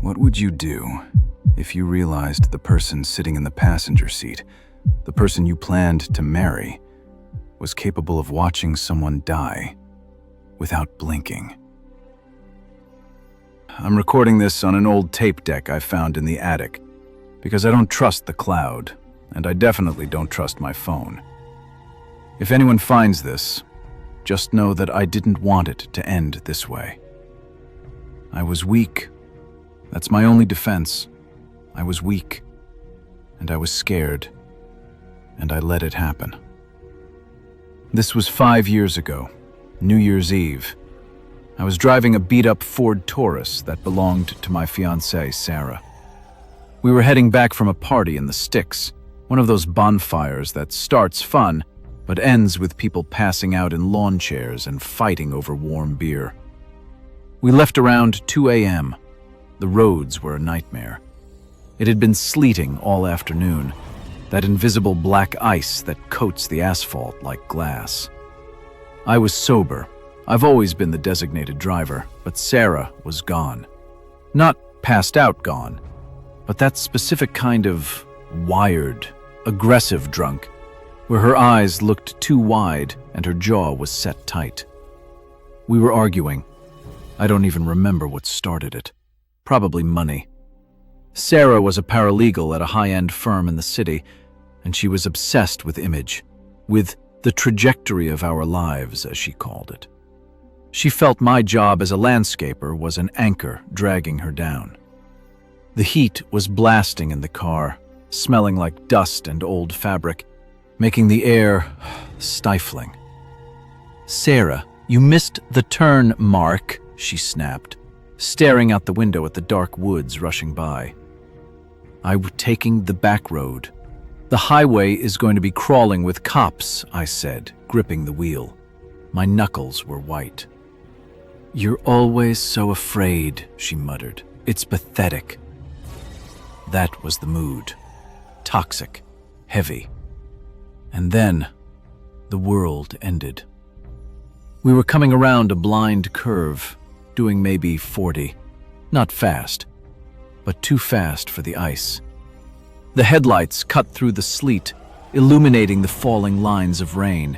What would you do if you realized the person sitting in the passenger seat, the person you planned to marry, was capable of watching someone die without blinking? I'm recording this on an old tape deck I found in the attic because I don't trust the cloud, and I definitely don't trust my phone. If anyone finds this, just know that I didn't want it to end this way. I was weak. That's my only defense. I was weak, and I was scared, and I let it happen. This was 5 years ago, New Year's Eve. I was driving a beat-up Ford Taurus that belonged to my fiancée, Sarah. We were heading back from a party in the sticks, one of those bonfires that starts fun, but ends with people passing out in lawn chairs and fighting over warm beer. We left around 2 a.m. The roads were a nightmare. It had been sleeting all afternoon, that invisible black ice that coats the asphalt like glass. I was sober. I've always been the designated driver, but Sarah was gone. Not passed out gone, but that specific kind of wired, aggressive drunk, where her eyes looked too wide and her jaw was set tight. We were arguing. I don't even remember what started it. Probably money. Sarah was a paralegal at a high-end firm in the city, and she was obsessed with image, with the trajectory of our lives, as she called it. She felt my job as a landscaper was an anchor dragging her down. The heat was blasting in the car, smelling like dust and old fabric, making the air stifling. "Sarah, you missed the turn, Mark," she snapped, staring out the window at the dark woods rushing by. "I'm taking the back road. The highway is going to be crawling with cops," I said, gripping the wheel. My knuckles were white. "You're always so afraid," she muttered. "It's pathetic." That was the mood. Toxic, heavy. And then, the world ended. We were coming around a blind curve, doing maybe 40. Not fast, but too fast for the ice. The headlights cut through the sleet, illuminating the falling lines of rain.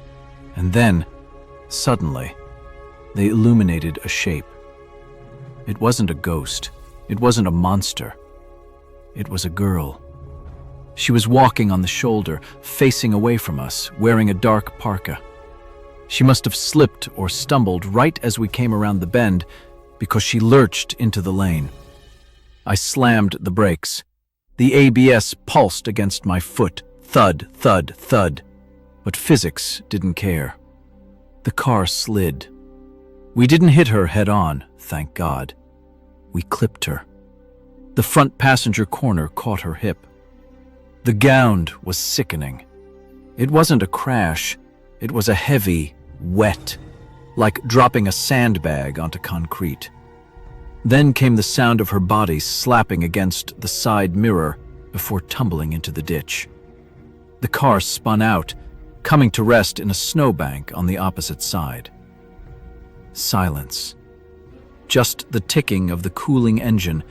And then, suddenly, they illuminated a shape. It wasn't a ghost. It wasn't a monster. It was a girl. She was walking on the shoulder, facing away from us, wearing a dark parka. She must have slipped or stumbled right as we came around the bend because she lurched into the lane. I slammed the brakes. The ABS pulsed against my foot. Thud, thud, thud. But physics didn't care. The car slid. We didn't hit her head on, thank God. We clipped her. The front passenger corner caught her hip. The ground was sickening. It wasn't a crash. It was a heavy, wet, like dropping a sandbag onto concrete. Then came the sound of her body slapping against the side mirror before tumbling into the ditch. The car spun out, coming to rest in a snowbank on the opposite side. Silence. Just the ticking of the cooling engine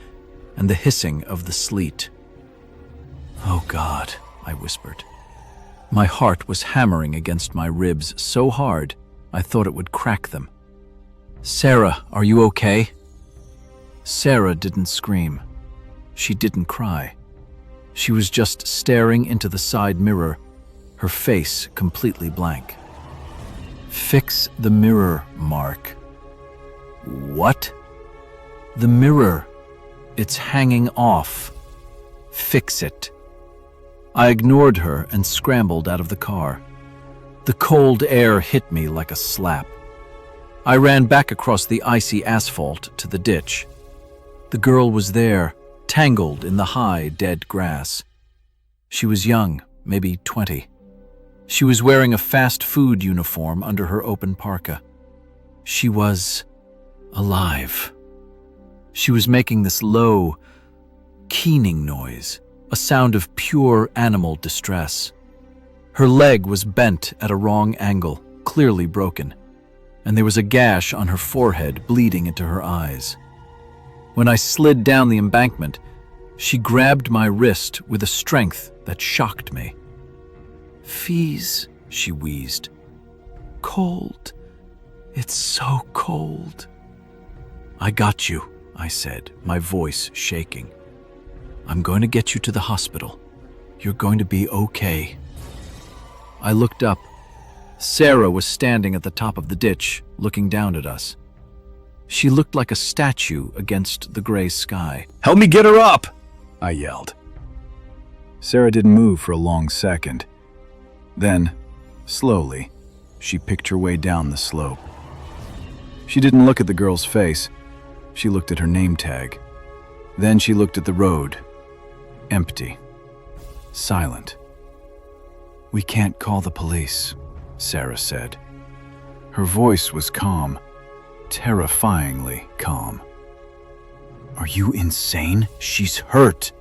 and the hissing of the sleet. "Oh God," I whispered. My heart was hammering against my ribs so hard I thought it would crack them. "Sarah, are you okay?" Sarah didn't scream. She didn't cry. She was just staring into the side mirror, her face completely blank. "Fix the mirror, Mark." "What?" "The mirror. It's hanging off. Fix it." I ignored her and scrambled out of the car. The cold air hit me like a slap. I ran back across the icy asphalt to the ditch. The girl was there, tangled in the high, dead grass. She was young, maybe 20. She was wearing a fast food uniform under her open parka. She was alive. She was making this low, keening noise, a sound of pure animal distress. Her leg was bent at a wrong angle, clearly broken, and there was a gash on her forehead bleeding into her eyes. When I slid down the embankment, she grabbed my wrist with a strength that shocked me. "Fees," she wheezed. "Cold. It's so cold." "I got you," I said, my voice shaking. "I'm going to get you to the hospital. You're going to be okay." I looked up. Sarah was standing at the top of the ditch, looking down at us. She looked like a statue against the gray sky. "Help me get her up!" I yelled. Sarah didn't move for a long second. Then, slowly, she picked her way down the slope. She didn't look at the girl's face. She looked at her name tag. Then she looked at the road. Empty. Silent. "We can't call the police," Sarah said. Her voice was calm, terrifyingly calm. "Are you insane? She's hurt."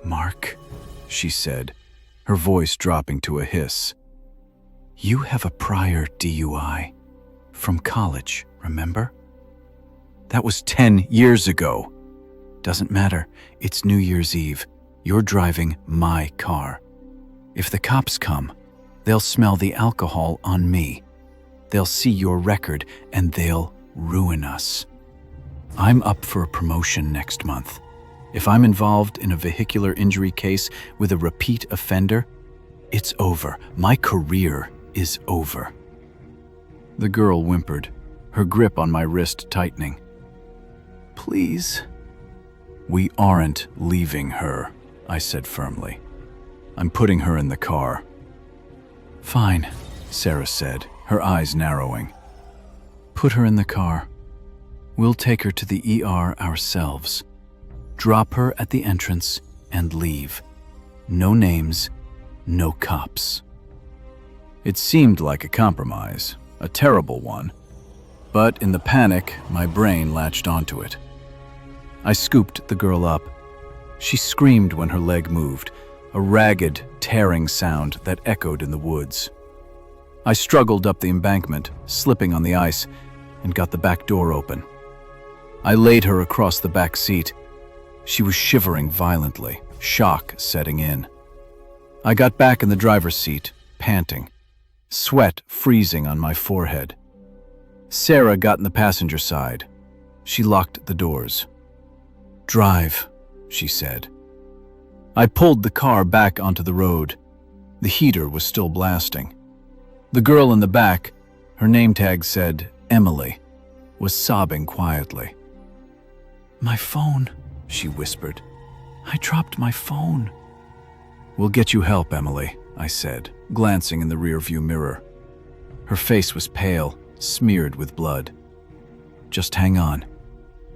"Mark," she said, her voice dropping to a hiss. "You have a prior DUI from college, remember? That was 10 years ago. Doesn't matter. It's New Year's Eve. You're driving my car. If the cops come, they'll smell the alcohol on me. They'll see your record and they'll ruin us. I'm up for a promotion next month. If I'm involved in a vehicular injury case with a repeat offender, it's over. My career is over." The girl whimpered, her grip on my wrist tightening. "Please." "We aren't leaving her," I said firmly. "I'm putting her in the car." "Fine," Sarah said, her eyes narrowing. "Put her in the car. We'll take her to the ER ourselves. Drop her at the entrance and leave. No names, no cops." It seemed like a compromise, a terrible one. But in the panic, my brain latched onto it. I scooped the girl up. She screamed when her leg moved, a ragged, tearing sound that echoed in the woods. I struggled up the embankment, slipping on the ice, and got the back door open. I laid her across the back seat. She was shivering violently, shock setting in. I got back in the driver's seat, panting, sweat freezing on my forehead. Sarah got in the passenger side. She locked the doors. "Drive," she said. I pulled the car back onto the road. The heater was still blasting. The girl in the back, her name tag said Emily, was sobbing quietly. "My phone," she whispered. "I dropped my phone." "We'll get you help, Emily," I said, glancing in the rearview mirror. Her face was pale, smeared with blood. "Just hang on.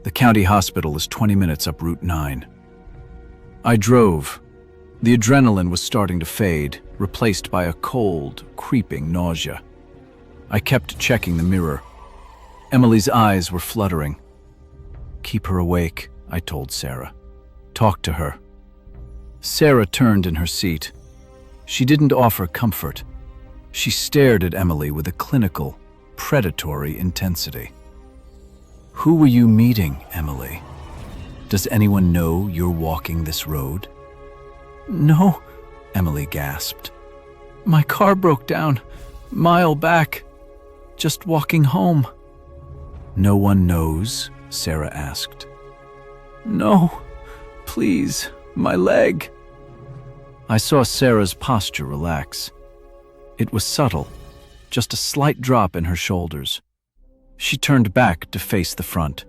The county hospital is 20 minutes up Route 9. I drove. The adrenaline was starting to fade, replaced by a cold, creeping nausea. I kept checking the mirror. Emily's eyes were fluttering. "Keep her awake," I told Sarah. "Talk to her." Sarah turned in her seat. She didn't offer comfort. She stared at Emily with a clinical, predatory intensity. "Who were you meeting, Emily? Does anyone know you're walking this road?" "No," Emily gasped. "My car broke down, mile back. Just walking home." "No one knows?" Sarah asked. "No, please, my leg." I saw Sarah's posture relax. It was subtle, just a slight drop in her shoulders. She turned back to face the front.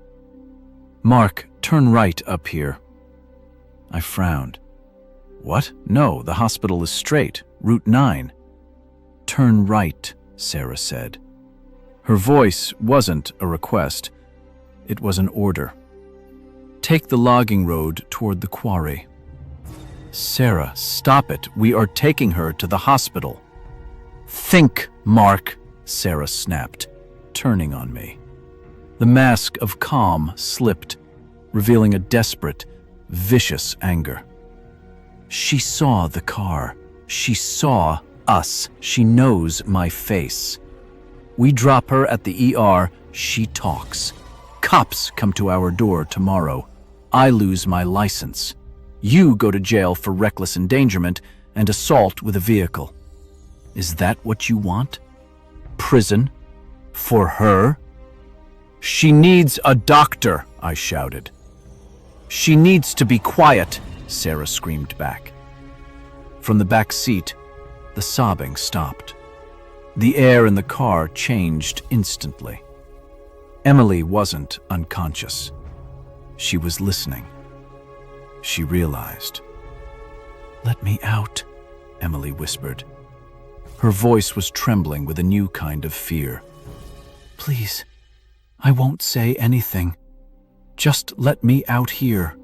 "Mark, turn right up here." I frowned. "What? No, the hospital is straight, Route 9. "Turn right," Sarah said. Her voice wasn't a request. It was an order. "Take the logging road toward the quarry." "Sarah, stop it. We are taking her to the hospital." "Think, Mark," Sarah snapped, turning on me. The mask of calm slipped, revealing a desperate, vicious anger. She saw the car. She saw us. She knows my face. We drop her at the ER, she talks. Cops come to our door tomorrow. I lose my license. You go to jail for reckless endangerment and assault with a vehicle. Is that what you want? Prison? For her? She needs a doctor, I shouted. She needs to be quiet, Sarah screamed back. From the back seat, the sobbing stopped. The air in the car changed instantly. Emily wasn't unconscious. She was listening. She realized. "Let me out," Emily whispered. Her voice was trembling with a new kind of fear. "Please, I won't say anything. Just let me out here."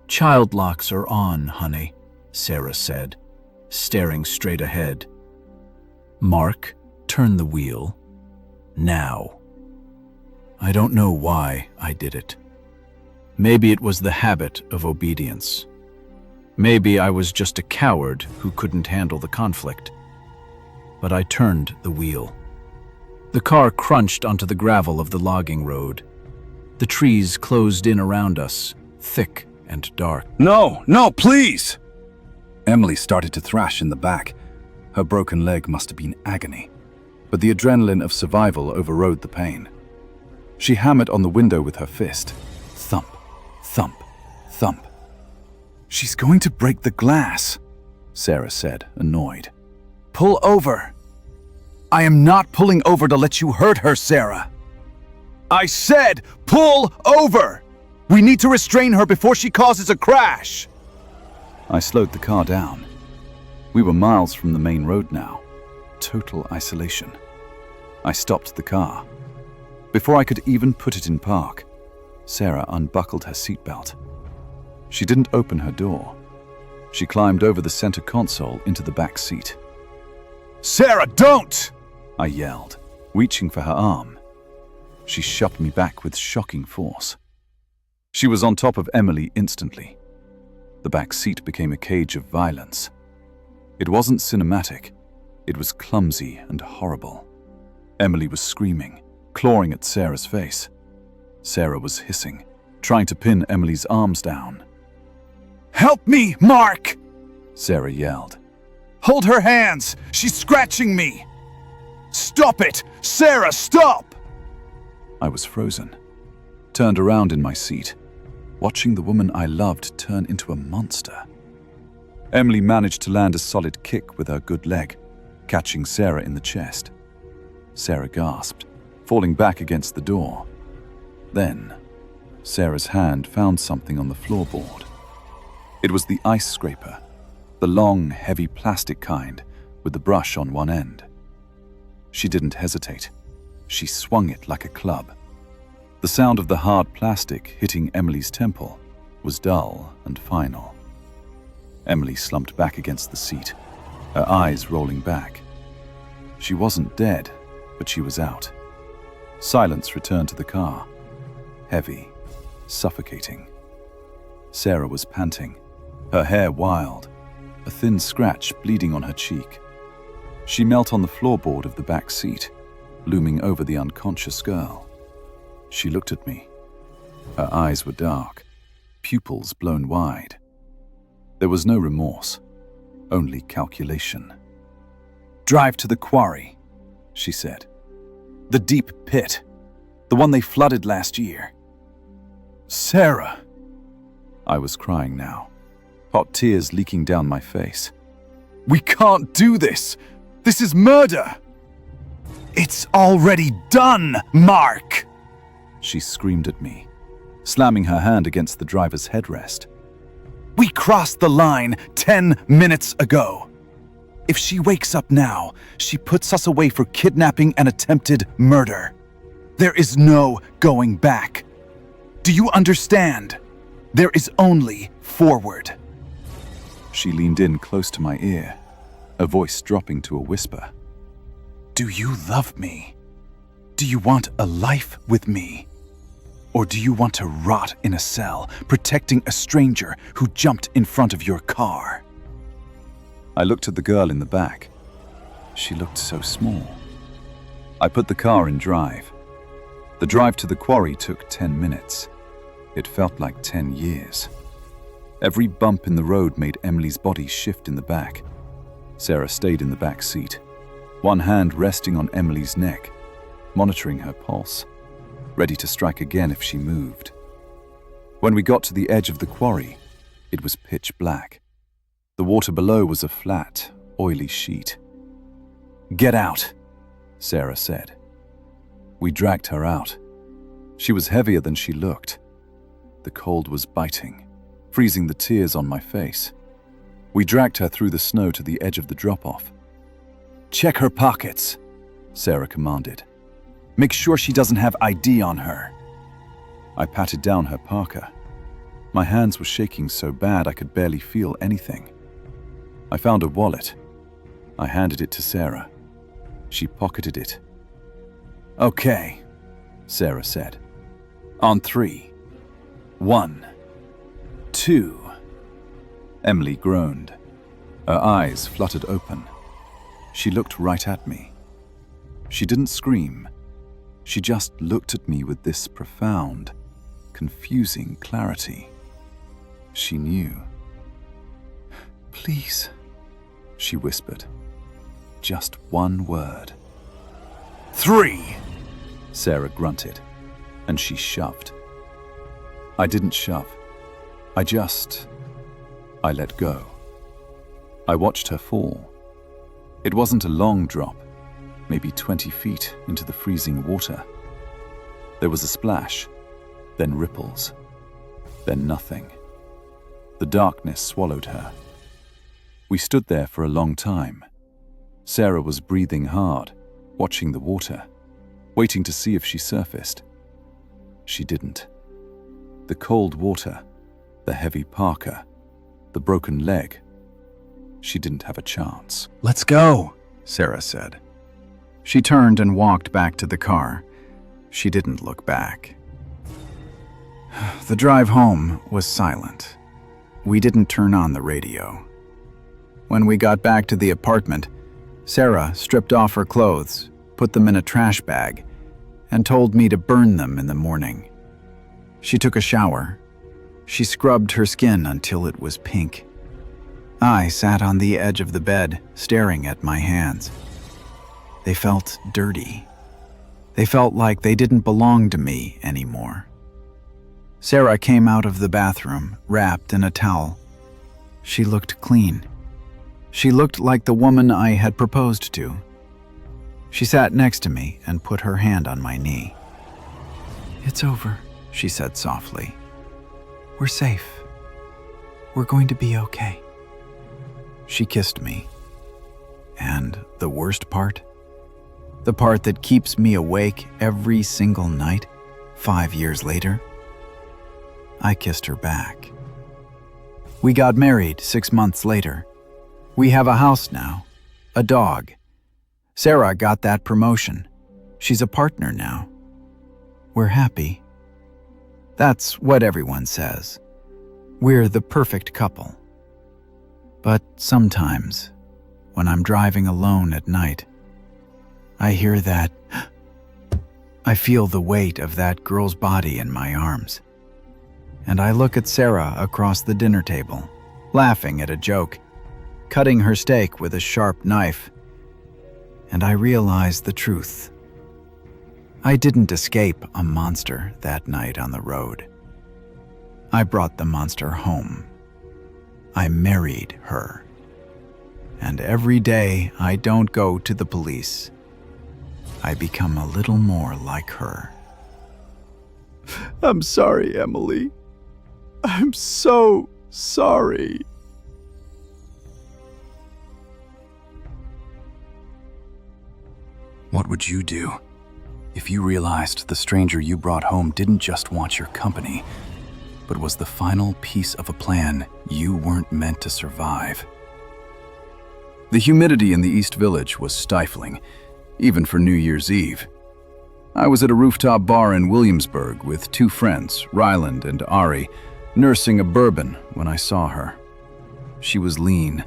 "Child locks are on, honey," Sarah said, staring straight ahead. "Mark, turn the wheel. Now." I don't know why I did it. Maybe it was the habit of obedience. Maybe I was just a coward who couldn't handle the conflict. But I turned the wheel. The car crunched onto the gravel of the logging road. The trees closed in around us, thick and dark. No, please! Emily started to thrash in the back. Her broken leg must have been agony, but the adrenaline of survival overrode the pain. She hammered on the window with her fist. Thump, thump, thump. "She's going to break the glass," Sarah said, annoyed. "Pull over." "I am not pulling over to let you hurt her, Sarah." "I said pull over! We need to restrain her before she causes a crash." I slowed the car down. We were miles from the main road now. Total isolation. I stopped the car. Before I could even put it in park, Sarah unbuckled her seatbelt. She didn't open her door. She climbed over the center console into the back seat. "Sarah, don't!" I yelled, reaching for her arm. She shoved me back with shocking force. She was on top of Emily instantly. The back seat became a cage of violence. It wasn't cinematic. It was clumsy and horrible. Emily was screaming, clawing at Sarah's face. Sarah was hissing, trying to pin Emily's arms down. "Help me, Mark!" Sarah yelled. "Hold her hands! She's scratching me!" "Stop it! Sarah, stop!" I was frozen, turned around in my seat, watching the woman I loved turn into a monster. Emily managed to land a solid kick with her good leg, catching Sarah in the chest. Sarah gasped, falling back against the door. Then, Sarah's hand found something on the floorboard. It was the ice scraper, the long, heavy plastic kind with the brush on one end. She didn't hesitate. She swung it like a club. The sound of the hard plastic hitting Emily's temple was dull and final. Emily slumped back against the seat, her eyes rolling back. She wasn't dead, but she was out. Silence returned to the car, heavy, suffocating. Sarah was panting, her hair wild, a thin scratch bleeding on her cheek. She knelt on the floorboard of the back seat, looming over the unconscious girl. She looked at me. Her eyes were dark, pupils blown wide. There was no remorse, only calculation. "Drive to the quarry," she said. "The deep pit, the one they flooded last year." "Sarah!" I was crying now, hot tears leaking down my face. "We can't do this! This is murder!" "It's already done, Mark!" She screamed at me, slamming her hand against the driver's headrest. "We crossed the line 10 minutes ago. If she wakes up now, she puts us away for kidnapping and attempted murder. There is no going back. Do you understand? There is only forward." She leaned in close to my ear, her voice dropping to a whisper. "Do you love me? Do you want a life with me? Or do you want to rot in a cell, protecting a stranger who jumped in front of your car?" I looked at the girl in the back. She looked so small. I put the car in drive. The drive to the quarry took 10 minutes. It felt like 10 years. Every bump in the road made Emily's body shift in the back. Sarah stayed in the back seat, one hand resting on Emily's neck, monitoring her pulse, ready to strike again if she moved. When we got to the edge of the quarry, it was pitch black. The water below was a flat, oily sheet. "Get out," Sarah said. We dragged her out. She was heavier than she looked. The cold was biting, freezing the tears on my face. We dragged her through the snow to the edge of the drop-off. "Check her pockets," Sarah commanded. "Make sure she doesn't have ID on her." I patted down her parka. My hands were shaking so bad I could barely feel anything. I found a wallet. I handed it to Sarah. She pocketed it. "Okay," Sarah said. "On 3. 1, 2. Emily groaned. Her eyes fluttered open. She looked right at me. She didn't scream. She just looked at me with this profound, confusing clarity. She knew. "Please," she whispered. Just one word. 3, Sarah grunted, and she shoved. I didn't shove. I let go. I watched her fall. It wasn't a long drop, maybe 20 feet into the freezing water. There was a splash, then ripples, then nothing. The darkness swallowed her. We stood there for a long time. Sarah was breathing hard, watching the water, waiting to see if she surfaced. She didn't. The cold water, the heavy parka, the broken leg. She didn't have a chance. "Let's go," Sarah said. She turned and walked back to the car. She didn't look back. The drive home was silent. We didn't turn on the radio. When we got back to the apartment, Sarah stripped off her clothes, put them in a trash bag, and told me to burn them in the morning. She took a shower. She scrubbed her skin until it was pink. I sat on the edge of the bed, staring at my hands. They felt dirty. They felt like they didn't belong to me anymore. Sarah came out of the bathroom, wrapped in a towel. She looked clean. She looked like the woman I had proposed to. She sat next to me and put her hand on my knee. "It's over," she said softly. "We're safe. We're going to be okay." She kissed me. And the worst part? The part that keeps me awake every single night, 5 years later? I kissed her back. We got married 6 months later. We have a house now, a dog. Sarah got that promotion. She's a partner now. We're happy. That's what everyone says. We're the perfect couple. But sometimes, when I'm driving alone at night, I hear that. I feel the weight of that girl's body in my arms. And I look at Sarah across the dinner table, laughing at a joke, cutting her steak with a sharp knife. And I realize the truth. I didn't escape a monster that night on the road. I brought the monster home. I married her. And every day I don't go to the police, I become a little more like her. I'm sorry, Emily. I'm so sorry. What would you do if you realized the stranger you brought home didn't just want your company, but was the final piece of a plan you weren't meant to survive? The humidity in the East Village was stifling, even for New Year's Eve. I was at a rooftop bar in Williamsburg with 2 friends, Ryland and Ari, nursing a bourbon when I saw her. She was lean,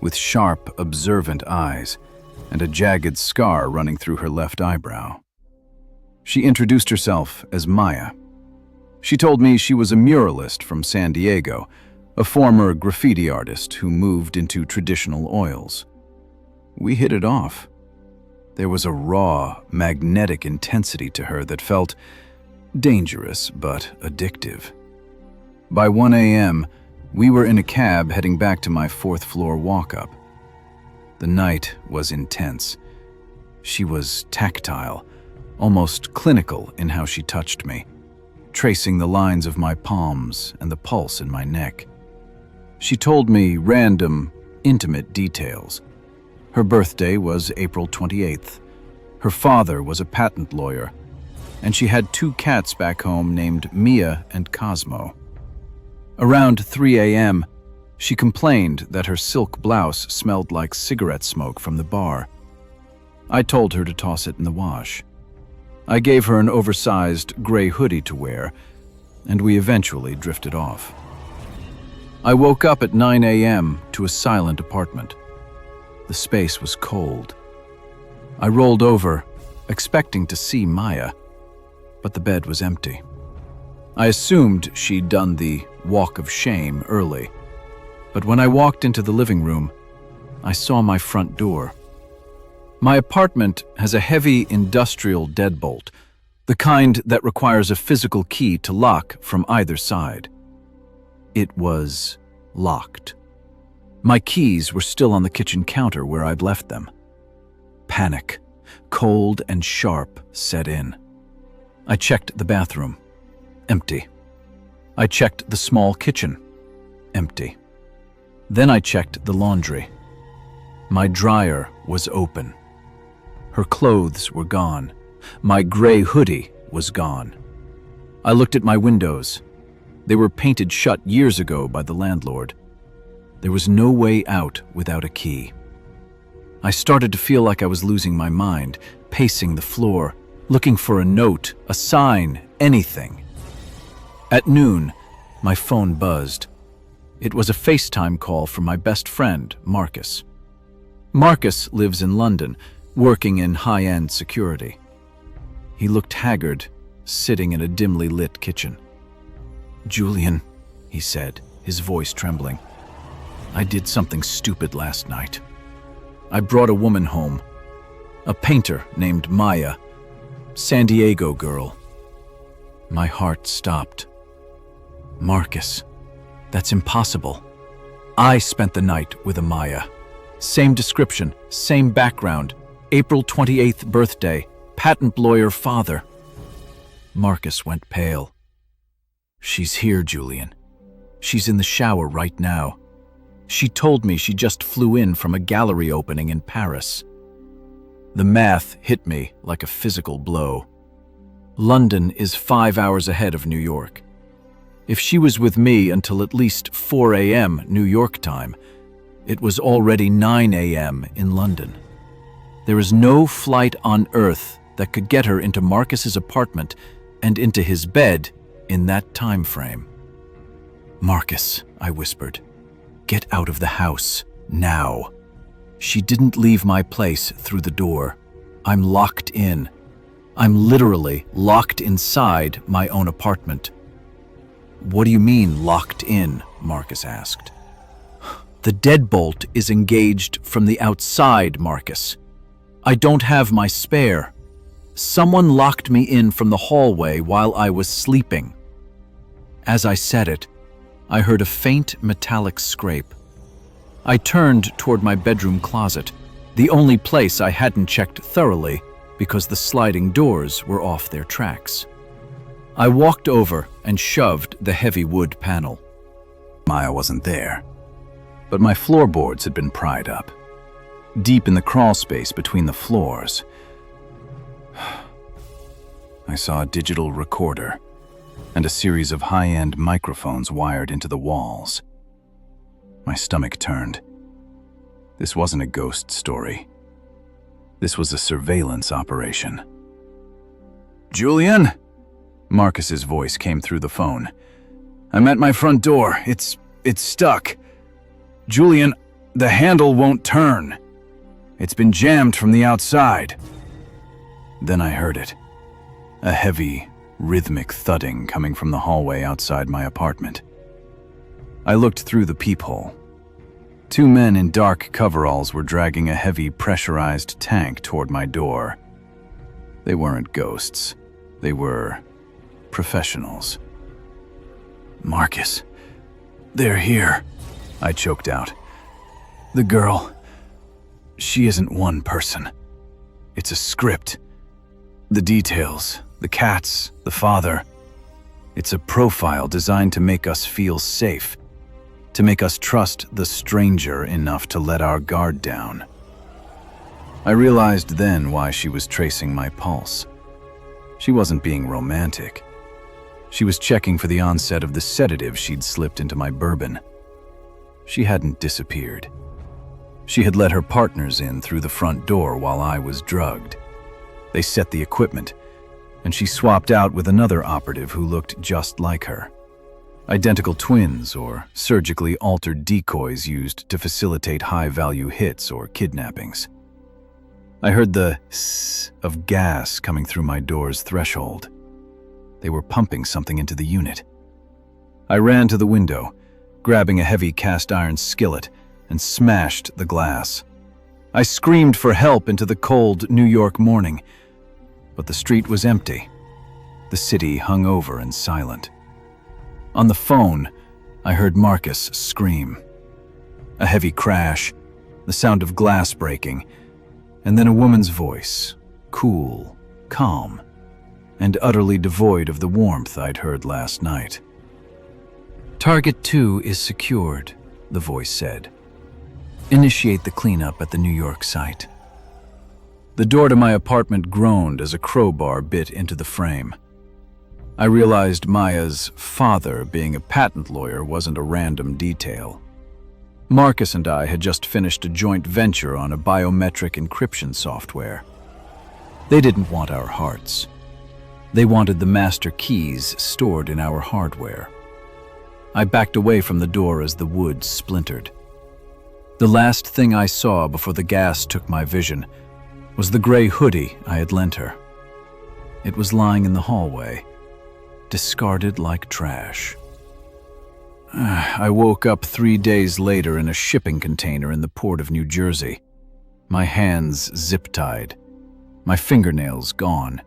with sharp, observant eyes, and a jagged scar running through her left eyebrow. She introduced herself as Maya. She told me she was a muralist from San Diego, a former graffiti artist who moved into traditional oils. We hit it off. There was a raw, magnetic intensity to her that felt dangerous but addictive. By 1 a.m., we were in a cab heading back to my fourth-floor walk-up. The night was intense. She was tactile, almost clinical in how she touched me, tracing the lines of my palms and the pulse in my neck. She told me random, intimate details. Her birthday was April 28th. Her father was a patent lawyer, and she had 2 cats back home named Mia and Cosmo. Around 3 a.m., she complained that her silk blouse smelled like cigarette smoke from the bar. I told her to toss it in the wash. I gave her an oversized gray hoodie to wear, and we eventually drifted off. I woke up at 9 a.m. to a silent apartment. The space was cold. I rolled over, expecting to see Maya, but the bed was empty. I assumed she'd done the walk of shame early, but when I walked into the living room, I saw my front door. My apartment has a heavy industrial deadbolt, the kind that requires a physical key to lock from either side. It was locked. My keys were still on the kitchen counter where I'd left them. Panic, cold and sharp, set in. I checked the bathroom. Empty. I checked the small kitchen. Empty. Then I checked the laundry. My dryer was open. Her clothes were gone. My gray hoodie was gone. I looked at my windows. They were painted shut years ago by the landlord. There was no way out without a key. I started to feel like I was losing my mind, pacing the floor, looking for a note, a sign, anything. At noon, my phone buzzed. It was a FaceTime call from my best friend, Marcus. Marcus lives in London, working in high-end security. He looked haggard, sitting in a dimly lit kitchen. "Julian," he said, his voice trembling, "I did something stupid last night. I brought a woman home, a painter named Maya, San Diego girl." My heart stopped. "Marcus, that's impossible. I spent the night with a Maya. Same description, same background, April 28th birthday, patent lawyer father." Marcus went pale. "She's here, Julian. She's in the shower right now. She told me she just flew in from a gallery opening in Paris." The math hit me like a physical blow. London is 5 hours ahead of New York. If she was with me until at least 4 a.m. New York time, it was already 9 a.m. in London. There is no flight on Earth that could get her into Marcus's apartment and into his bed in that time frame. "Marcus," I whispered, "get out of the house, now." She didn't leave my place through the door. I'm locked in. I'm literally locked inside my own apartment. "What do you mean, locked in?" Marcus asked. "The deadbolt is engaged from the outside, Marcus. I don't have my spare. Someone locked me in from the hallway while I was sleeping." As I said it, I heard a faint metallic scrape. I turned toward my bedroom closet, the only place I hadn't checked thoroughly because the sliding doors were off their tracks. I walked over and shoved the heavy wood panel. Maya wasn't there, but my floorboards had been pried up. Deep in the crawl space between the floors, I saw a digital recorder and a series of high-end microphones wired into the walls. My stomach turned. This wasn't a ghost story. This was a surveillance operation. "Julian?" Marcus's voice came through the phone. "I'm at my front door. It's stuck. Julian, the handle won't turn. It's been jammed from the outside." Then I heard it. a heavy, rhythmic thudding coming from the hallway outside my apartment. I looked through the peephole. 2 men in dark coveralls were dragging a heavy, pressurized tank toward my door. They weren't ghosts. They were professionals. "Marcus, they're here," I choked out. "The girl, she isn't one person. It's a script. The details, the cats, the father. It's a profile designed to make us feel safe, to make us trust the stranger enough to let our guard down." I realized then why she was tracing my pulse. She wasn't being romantic. She was checking for the onset of the sedative she'd slipped into my bourbon. She hadn't disappeared. She had let her partners in through the front door while I was drugged. They set the equipment, and she swapped out with another operative who looked just like her. Identical twins or surgically altered decoys used to facilitate high-value hits or kidnappings. I heard the hiss of gas coming through my door's threshold. They were pumping something into the unit. I ran to the window, grabbing a heavy cast-iron skillet, and smashed the glass. I screamed for help into the cold New York morning, but the street was empty. The city hung over and silent. On the phone, I heard Marcus scream. A heavy crash, the sound of glass breaking, and then a woman's voice, cool, calm, and utterly devoid of the warmth I'd heard last night. "Target 2 is secured," the voice said. "Initiate the cleanup at the New York site." The door to my apartment groaned as a crowbar bit into the frame. I realized Maya's father being a patent lawyer wasn't a random detail. Marcus and I had just finished a joint venture on a biometric encryption software. They didn't want our hearts. They wanted the master keys stored in our hardware. I backed away from the door as the wood splintered. The last thing I saw before the gas took my vision was the gray hoodie I had lent her. It was lying in the hallway, discarded like trash. I woke up 3 days later in a shipping container in the port of New Jersey. My hands zip-tied, my fingernails gone,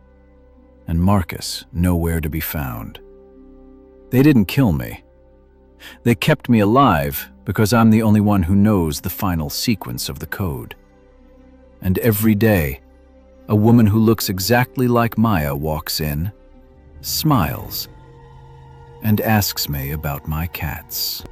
and Marcus nowhere to be found. They didn't kill me. They kept me alive because I'm the only one who knows the final sequence of the code. And every day, a woman who looks exactly like Maya walks in, smiles, and asks me about my cats.